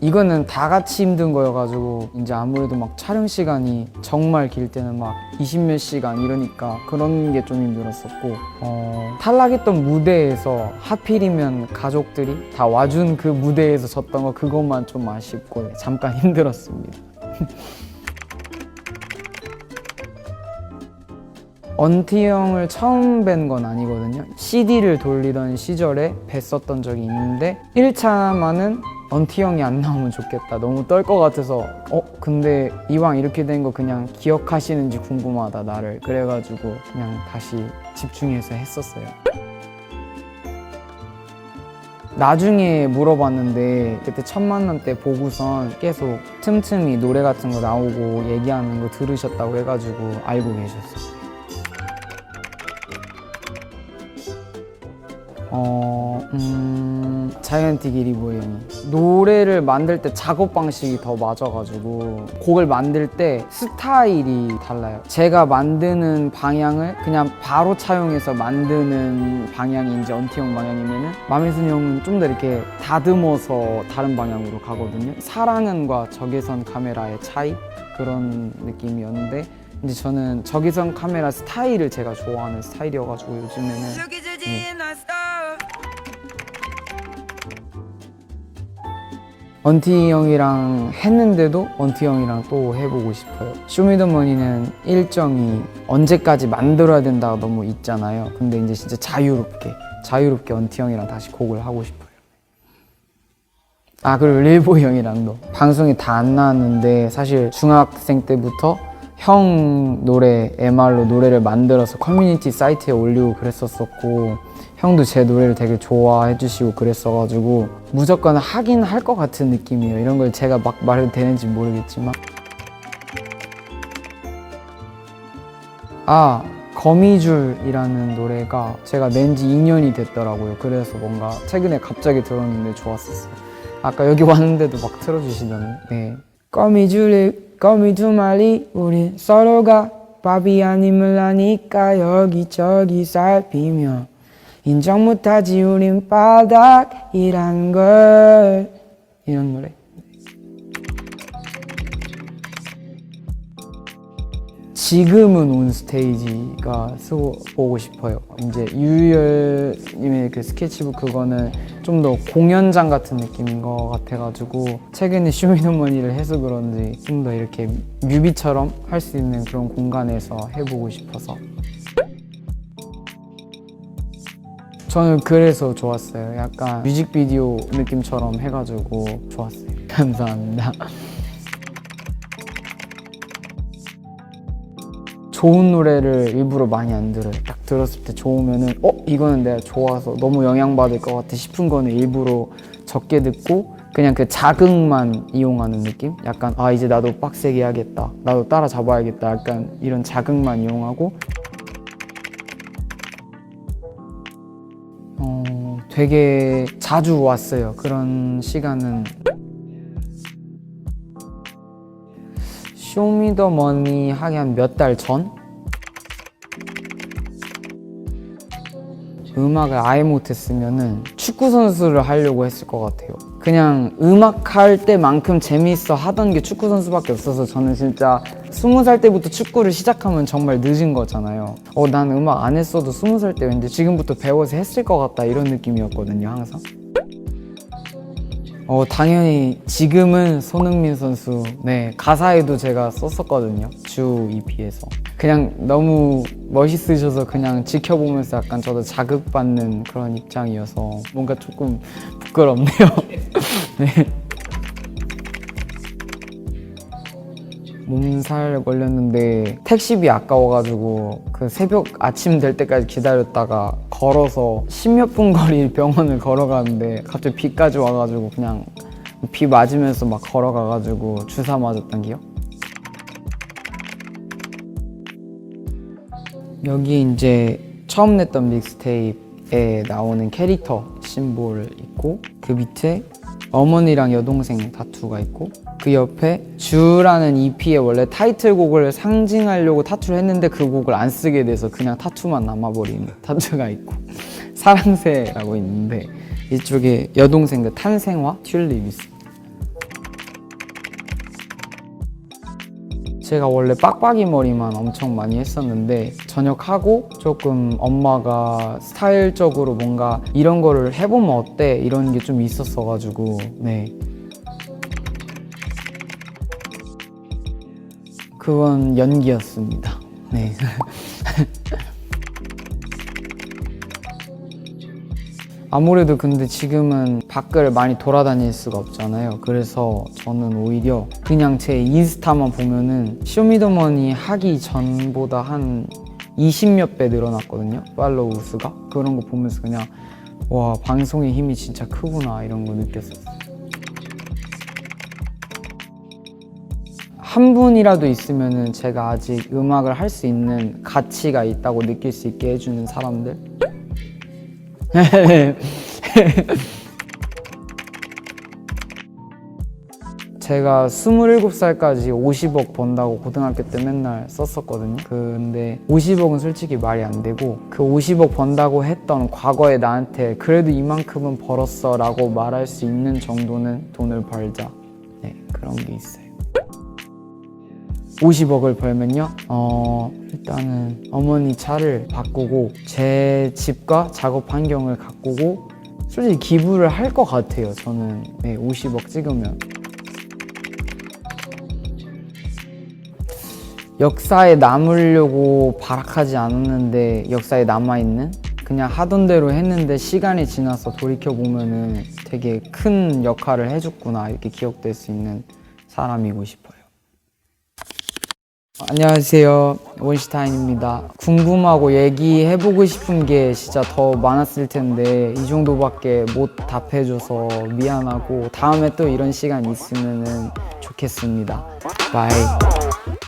이거는 다 같이 힘든 거여가지고 이제 아무래도 막 촬영 시간이 정말 길 때는 막 20몇 시간 이러니까 그런 게 좀 힘들었었고 탈락했던 무대에서 하필이면 가족들이 다 와준 그 무대에서 졌던 거 그것만 좀 아쉽고 잠깐 힘들었습니다. 언티 형을 처음 뵌 건 아니거든요. CD를 돌리던 시절에 뵀었던 적이 있는데 1차만은 언티 형이 안 나오면 좋겠다. 너무 떨 것 같아서 근데 이왕 이렇게 된 거 그냥 기억하시는지 궁금하다 나를. 그래가지고 그냥 다시 집중해서 했었어요. 나중에 물어봤는데 그때 첫 만남 때 보고선 계속 틈틈이 노래 같은 거 나오고 얘기하는 거 들으셨다고 해가지고 알고 계셨어요. 자이언티 기리보이 형이 노래를 만들 때 작업 방식이 더 맞아가지고 곡을 만들 때 스타일이 달라요. 제가 만드는 방향을 그냥 바로 차용해서 만드는 방향이 이제 언티 형 방향이면은 마미순 형은 좀 더 이렇게 다듬어서 다른 방향으로 가거든요. 사랑은과 적외선 카메라의 차이 그런 느낌이었는데 이제 저는 적외선 카메라 스타일을 제가 좋아하는 스타일이어가지고 요즘에는 언티 형이랑 했는데도 언티 형이랑 또 해보고 싶어요. 쇼미더머니는 일정이 언제까지 만들어야 된다가 너무 있잖아요. 근데 이제 진짜 자유롭게 언티 형이랑 다시 곡을 하고 싶어요. 그리고 릴보이 형이랑도 방송이 다 안 나왔는데 사실 중학생 때부터 형 노래 MR로 노래를 만들어서 커뮤니티 사이트에 올리고 그랬었고 형도 제 노래를 되게 좋아해 주시고 그랬어가지고 무조건 하긴 할 것 같은 느낌이에요. 이런 걸 제가 막 말해도 되는지 모르겠지만 거미줄이라는 노래가 제가 낸 지 2년이 됐더라고요. 그래서 뭔가 최근에 갑자기 들었는데 좋았었어요. 아까 여기 왔는데도 막 틀어주시던데. 네. 거미 두 마리 우리 서로가 밥이 아님을 아니까 여기저기 살피며 인정 못하지 우린 바닥이란 걸. 이런 노래. 지금은 온 스테이지가 보고 싶어요. 이제 유희열님의 그 스케치북 그거는 좀 더 공연장 같은 느낌인 것 같아가지고 최근에 쇼미더머니를 해서 그런지 좀 더 이렇게 뮤비처럼 할 수 있는 그런 공간에서 해보고 싶어서 저는 그래서 좋았어요. 약간 뮤직비디오 느낌처럼 해가지고 좋았어요. 감사합니다. 좋은 노래를 일부러 많이 안 들어요. 딱 들었을 때 좋으면은 이거는 내가 좋아서 너무 영향받을 것 같아 싶은 거는 일부러 적게 듣고 그냥 그 자극만 이용하는 느낌? 약간 이제 나도 빡세게 해야겠다, 나도 따라잡아야겠다, 약간 이런 자극만 이용하고 되게 자주 왔어요. 그런 시간은 쇼미더머니 하기 한 몇 달 전? 음악을 아예 못했으면은 축구 선수를 하려고 했을 것 같아요. 그냥 음악 할 때만큼 재미있어 하던 게 축구 선수밖에 없어서 저는 진짜 20살 때부터 축구를 시작하면 정말 늦은 거잖아요. 난 음악 안 했어도 20살 때 왠지 지금부터 배워서 했을 것 같다 이런 느낌이었거든요, 항상. 당연히 지금은 손흥민 선수. 네, 가사에도 제가 썼었거든요. 주 EP에서. 그냥 너무 멋있으셔서 그냥 지켜보면서 약간 저도 자극받는 그런 입장이어서 뭔가 조금 부끄럽네요. 네. 몸살 걸렸는데 택시비 아까워가지고 그 새벽 아침 될 때까지 기다렸다가 걸어서 10몇 분 거리 병원을 걸어가는데 갑자기 비까지 와가지고 그냥 비 맞으면서 막 걸어가가지고 주사 맞았던 기억? 여기 이제 처음 냈던 믹스테이프에 나오는 캐릭터 심볼 있고 그 밑에 어머니랑 여동생 타투가 있고 그 옆에 주라는 EP의 원래 타이틀곡을 상징하려고 타투를 했는데 그 곡을 안 쓰게 돼서 그냥 타투만 남아버린 타투가 있고 사랑새라고 있는데 이쪽에 여동생들 탄생화 튤립이 있습니다. 제가 원래 빡빡이 머리만 엄청 많이 했었는데 전역하고 조금 엄마가 스타일적으로 뭔가 이런 거를 해보면 어때? 이런 게 좀 있었어가지고 네. 그건 연기였습니다. 네. 아무래도 근데 지금은 밖을 많이 돌아다닐 수가 없잖아요. 그래서 저는 오히려 그냥 제 인스타만 보면은 쇼미더머니 하기 전보다 한 20몇 배 늘어났거든요. 팔로우 수가. 그런 거 보면서 그냥 와, 방송의 힘이 진짜 크구나 이런 거 느꼈었어요. 한 분이라도 있으면은 제가 아직 음악을 할 수 있는 가치가 있다고 느낄 수 있게 해주는 사람들. 제가 27살까지 50억 번다고 고등학교 때 맨날 썼었거든요. 근데 50억은 솔직히 말이 안 되고 그 50억 번다고 했던 과거의 나한테 그래도 이만큼은 벌었어 라고 말할 수 있는 정도는 돈을 벌자. 네, 그런 게 있어요. 50억을 벌면요? 일단은 어머니 차를 바꾸고 제 집과 작업 환경을 가꾸고 솔직히 기부를 할 것 같아요. 저는 네, 50억 찍으면. 역사에 남으려고 발악하지 않았는데 역사에 남아있는? 그냥 하던 대로 했는데 시간이 지나서 돌이켜보면은 되게 큰 역할을 해줬구나 이렇게 기억될 수 있는 사람이고 싶어요. 안녕하세요, 원슈타인입니다. 궁금하고 얘기해보고 싶은 게 진짜 더 많았을 텐데 이 정도밖에 못 답해줘서 미안하고 다음에 또 이런 시간 있으면 좋겠습니다. 바이.